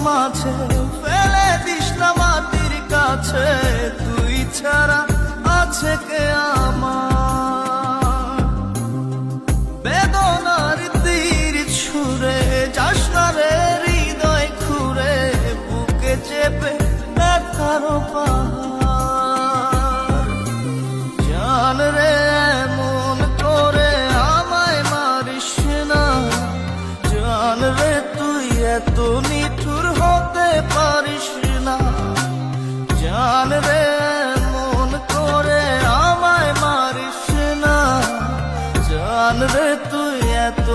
মাঝে ফেলে দিস না মাটির কাছে, তুই ছাড়া আছে কে আমার? বেদনার তীর ছুঁড়ে যাস না রে হৃদয় খুঁড়ে, বুকে চেপে ব্যথারও পাহাড়। জান রে এমন করে আমায় মারিস না, জান রে তুই এত নিঠুর হতে পারিস না। জান রে এমন করে আমায় মারিস না, জান রে তুই এত